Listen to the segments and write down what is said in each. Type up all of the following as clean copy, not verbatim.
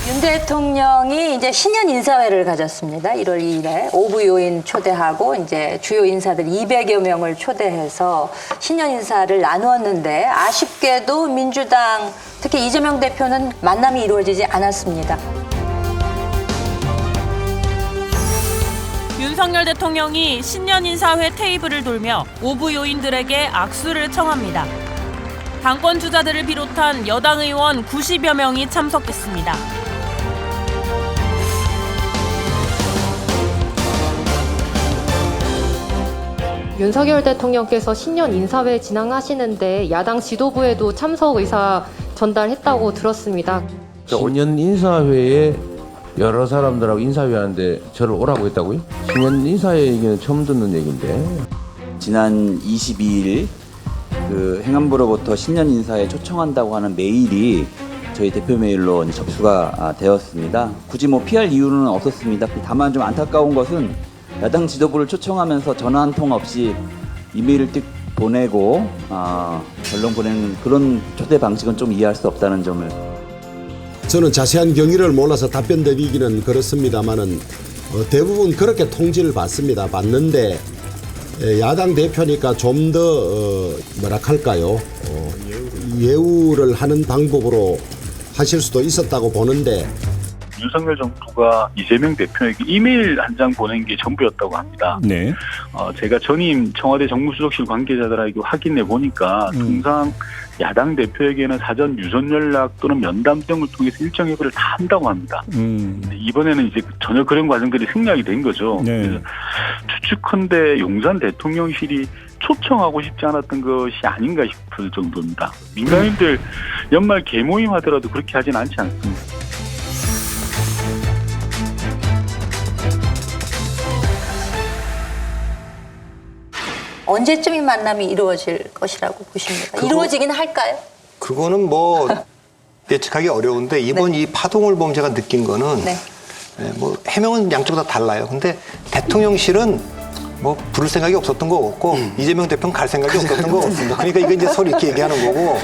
윤 대통령이 이제 신년 인사회를 가졌습니다. 1월 2일에 오부 요인 초대하고 이제 주요 인사들 200여 명을 초대해서 신년 인사를 나누었는데 아쉽게도 민주당 특히 이재명 대표는 만남이 이루어지지 않았습니다. 윤석열 대통령이 신년 인사회 테이블을 돌며 오부 요인들에게 악수를 청합니다. 당권 주자들을 비롯한 여당 의원 90여 명이 참석했습니다. 윤석열 대통령께서 신년 인사회 진행하시는데 야당 지도부에도 참석 의사 전달했다고 들었습니다. 신년 인사회에 여러 사람들하고 인사회하는데 저를 오라고 했다고요? 신년 인사회 얘기는 처음 듣는 얘기인데. 지난 22일 그 행안부로부터 신년 인사에 초청한다고 하는 메일이 저희 대표 메일로 이제 접수가 되었습니다. 굳이 뭐 피할 이유는 없었습니다. 다만 좀 안타까운 것은 야당 지도부를 초청하면서 전화 한 통 없이 이메일을 띡 보내고 결론 보내는 그런 초대 방식은 좀 이해할 수 없다는 점을. 저는 자세한 경위를 몰라서 답변 드리기는 그렇습니다만은 대부분 그렇게 통지를 받습니다. 받는데 야당 대표니까 좀 더 뭐랄까요 예우를 하는 방법으로 하실 수도 있었다고 보는데. 윤석열 정부가 이재명 대표에게 이메일 한 장 보낸 게 전부였다고 합니다. 네. 제가 전임 청와대 정무수석실 관계자들에게 확인해 보니까 통상 야당 대표에게는 사전 유선 연락 또는 면담 등을 통해서 일정 협의를 다 한다고 합니다. 근데 이번에는 이제 전혀 그런 과정들이 생략이 된 거죠. 네. 그래서 추측컨대 용산 대통령실이 초청하고 싶지 않았던 것이 아닌가 싶을 정도입니다. 민간인들 연말 개모임 하더라도 그렇게 하진 않지 않습니다. 언제쯤 이 만남이 이루어질 것이라고 보십니까? 이루어지긴 할까요? 그거는 뭐 예측하기 어려운데 이번 이 파동을 보면 제가 느낀 거는 뭐 해명은 양쪽 다 달라요. 근데 대통령실은 뭐 부를 생각이 없었던 거 같고 이재명 대표는 갈 생각이 없었던 거 같습니다. 그러니까 이거 이제 서로 이렇게 얘기하는 거고.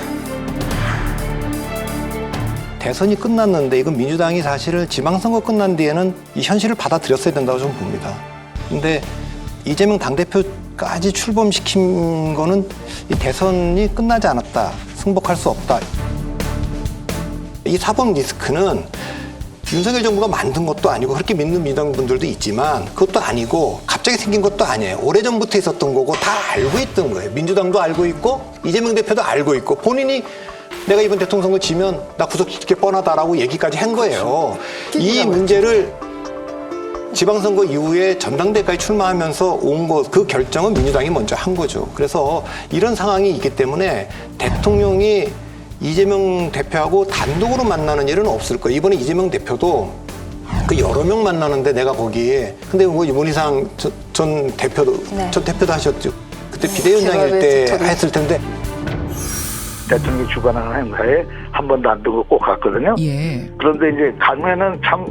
대선이 끝났는데 이건 민주당이 사실은 지방선거 끝난 뒤에는 이 현실을 받아들였어야 된다고 좀 봅니다. 근데 이재명 당대표까지 출범시킨 거는 이 대선이 끝나지 않았다. 승복할 수 없다. 이 사법 리스크는 윤석열 정부가 만든 것도 아니고 그렇게 믿는 민주당 분들도 있지만 그것도 아니고 갑자기 생긴 것도 아니에요. 오래전부터 있었던 거고 다 알고 있던 거예요. 민주당도 알고 있고 이재명 대표도 알고 있고 본인이 내가 이번 대통령 선거 지면 나 구속시킬 게 뻔하다라고 얘기까지 한 거예요. 이 문제를 지방선거 이후에 전당대회까지 출마하면서 온 것, 그 결정은 민주당이 먼저 한 거죠. 그래서 이런 상황이 있기 때문에 대통령이 이재명 대표하고 단독으로 만나는 일은 없을 거예요. 이번에 이재명 대표도 그 여러 명 만나는데 내가 보기에 근데 뭐 문희상 전 대표도 하셨죠. 그때 비대위원장일 때 했을 텐데. 대통령이 주관하는 행사에 한 번도 안 두고 꼭 갔거든요. 예. 그런데 이제 가면은 참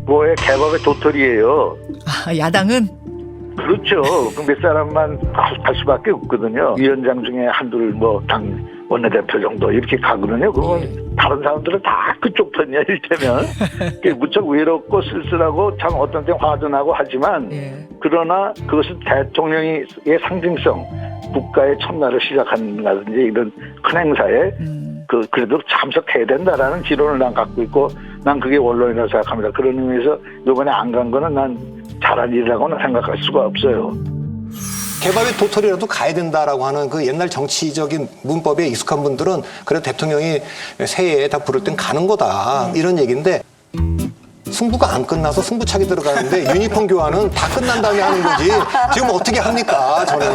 뭐의 개밥의 도토리예요. 아, 야당은? 그렇죠. 몇 사람만 갈 수밖에 없거든요. 위원장 중에 한둘 뭐 당 원내대표 정도 이렇게 가거든요. 그건 다른 사람들은 다 그쪽 편이야 이를테면. 무척 외롭고 쓸쓸하고 참 어떤 때 화도 나고 하지만 그러나 그것은 대통령의 상징성 국가의 첫날을 시작하는 거라든지 이런 큰 행사에 그래도 참석해야 된다라는 지론을 난 갖고 있고 난 그게 원론이라고 생각합니다. 그런 의미에서 이번에 안 간 거는 난 잘한 일이라고는 생각할 수가 없어요. 개밥의 도토리라도 가야 된다라고 하는 그 옛날 정치적인 문법에 익숙한 분들은 그래도 대통령이 새해에 다 부를 땐 가는 거다 이런 얘기인데 승부가 안 끝나서 승부차기 들어가는데 유니폼 교환은 다 끝난 다음에 하는 거지 지금 어떻게 합니까 저는.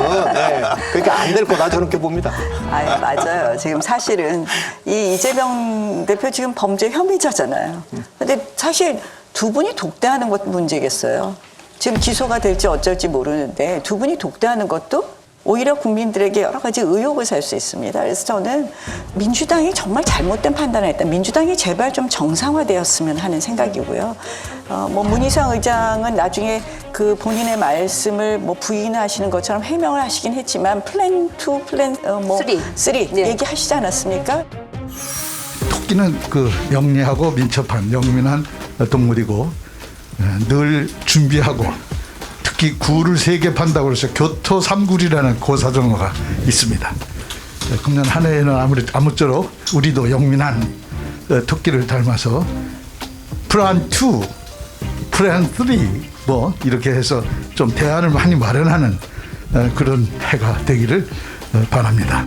그러니까 안 될 거다 저는 그렇게 봅니다. 맞아요. 지금 사실은 이 이재명 대표 지금 범죄 혐의자잖아요. 근데 사실 두 분이 독대하는 것도 문제겠어요. 지금 기소가 될지 어쩔지 모르는데 두 분이 독대하는 것도 오히려 국민들에게 여러 가지 의혹을 살 수 있습니다. 그래서 저는 민주당이 정말 잘못된 판단을 했다. 민주당이 제발 좀 정상화되었으면 하는 생각이고요. 뭐 문희상 의장은 나중에 그 본인의 말씀을 뭐 부인하시는 것처럼 해명을 하시긴 했지만 플랜 2, 플랜 3 얘기하시지 않았습니까? 토끼는 그 영리하고 민첩한 영민한 동물이고 늘 준비하고 특히 굴을 3개 판다고 해서 교토 삼굴이라는 고사정어가 있습니다. 금년 한 해에는 아무쪼록 우리도 영민한 토끼를 닮아서 플랜 2, 플랜 3 뭐 이렇게 해서 좀 대안을 많이 마련하는 그런 해가 되기를 바랍니다.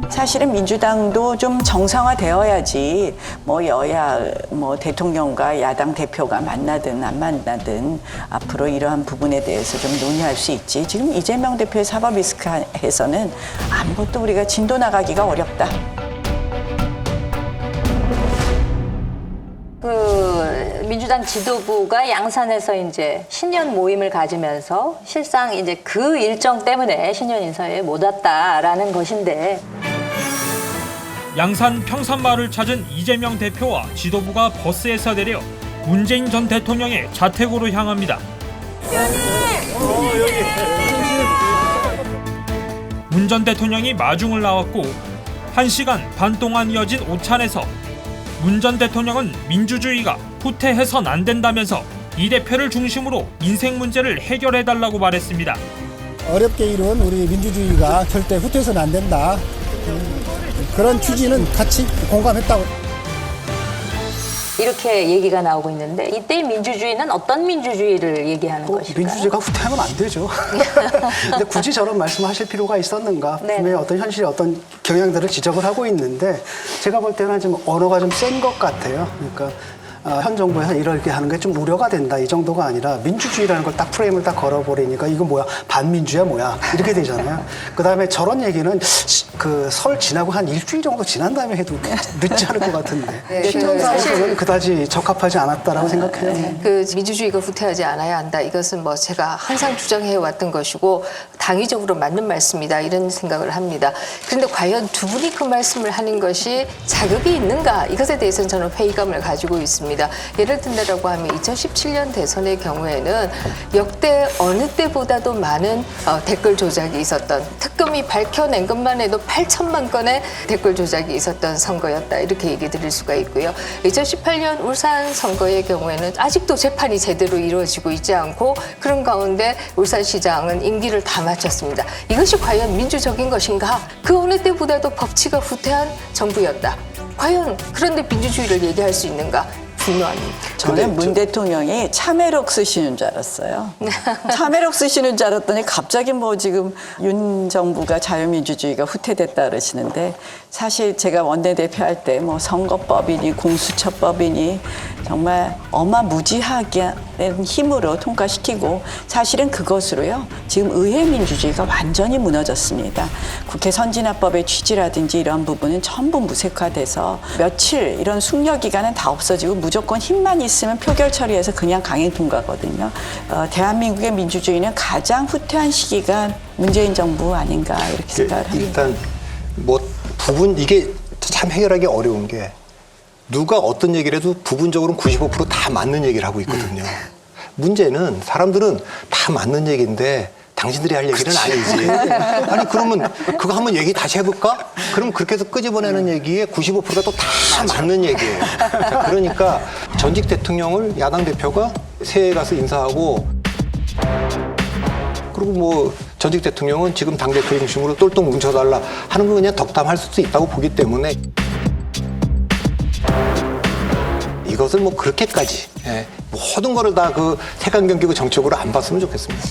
사실은 민주당도 좀 정상화되어야지 뭐 여야 뭐 대통령과 야당 대표가 만나든 안 만나든 앞으로 이러한 부분에 대해서 좀 논의할 수 있지. 지금 이재명 대표의 사법 리스크에서는 아무것도 우리가 진도 나가기가 어렵다. 민주당 지도부가 양산에서 이제 신년 모임을 가지면서 실상 이제 그 일정 때문에 신년 인사회에 못 왔다라는 것인데. 양산 평산마을을 찾은 이재명 대표와 지도부가 버스에서 내려 문재인 전 대통령의 자택으로 향합니다. 문 전 대통령이 마중을 나왔고 1시간 반 동안 이어진 오찬에서 문 전 대통령은 민주주의가 후퇴해선 안 된다면서 이 대표를 중심으로 인생 문제를 해결해달라고 말했습니다. 어렵게 이룬 우리 민주주의가 절대 후퇴해서는 안 된다. 그런 취지는 같이 공감했다고. 이렇게 얘기가 나오고 있는데 이때의 민주주의는 어떤 민주주의를 얘기하는 것일까요? 민주주의가 후퇴하면 안 되죠. 근데 굳이 저런 말씀하실 필요가 있었는가? 분명히 어떤 현실의 어떤 경향들을 지적을 하고 있는데 제가 볼 때는 좀 언어가 좀 센 것 같아요. 그러니까 현 정부에서 이렇게 하는 게 좀 우려가 된다 이 정도가 아니라 민주주의라는 걸 딱 프레임을 딱 걸어버리니까 이거 뭐야 반민주야 뭐야 이렇게 되잖아요. 그다음에 저런 얘기는 그 설 지나고 한 일주일 정도 지난 다음에 해도 늦지 않을 것 같은데 시점상으로는 그다지 적합하지 않았다라고 생각해요. 그 민주주의가 후퇴하지 않아야 한다. 이것은 뭐 제가 항상 주장해 왔던 것이고 당위적으로 맞는 말씀이다 이런 생각을 합니다. 그런데 과연 두 분이 그 말씀을 하는 것이 자격이 있는가 이것에 대해서는 저는 회의감을 가지고 있습니다. 예를 든다라고 하면 2017년 대선의 경우에는 역대 어느 때보다도 많은 댓글 조작이 있었던 특검이 밝혀낸 것만 해도 8천만 건의 댓글 조작이 있었던 선거였다 이렇게 얘기 드릴 수가 있고요. 2018년 울산 선거의 경우에는 아직도 재판이 제대로 이루어지고 있지 않고 그런 가운데 울산시장은 임기를 다 마쳤습니다. 이것이 과연 민주적인 것인가? 그 어느 때보다도 법치가 후퇴한 정부였다. 과연 그런데 민주주의를 얘기할 수 있는가? 분노합니다. 저는 문 대통령이 참회록 쓰시는 줄 알았어요. 참회록 쓰시는 줄 알았더니 갑자기 뭐 지금 윤 정부가 자유민주주의가 후퇴됐다 그러시는데 사실 제가 원내대표 할 때 뭐 선거법이니 공수처법이니 정말 어마무지하게 힘으로 통과시키고 사실은 그것으로요 지금 의회 민주주의가 완전히 무너졌습니다. 국회 선진화법의 취지라든지 이런 부분은 전부 무색화돼서 며칠 이런 숙려 기간은 다 없어지고 무조건 힘만 있으면 표결 처리해서 그냥 강행 통과거든요. 대한민국의 민주주의는 가장 후퇴한 시기가 문재인 정부 아닌가 이렇게 생각을 합니다. 일단 뭐 부분 이게 참 해결하기 어려운 게 누가 어떤 얘기를 해도 부분적으로는 95% 다 맞는 얘기를 하고 있거든요. 문제는 사람들은 다 맞는 얘기인데 당신들이 할 얘기는 아니지. 아니 그러면 그거 한번 얘기 다시 해볼까? 그럼 그렇게 해서 끄집어내는 얘기에 95%가 또 다 맞는 얘기예요. 자, 그러니까 전직 대통령을 야당 대표가 새해에 가서 인사하고 그리고 뭐 전직 대통령은 지금 당대표 중심으로 똘똘 뭉쳐달라 하는 거 그냥 덕담할 수도 있다고 보기 때문에 이것을 뭐 그렇게까지 모든 거를 다 그 색안경 끼고 정책으로 안 봤으면 좋겠습니다.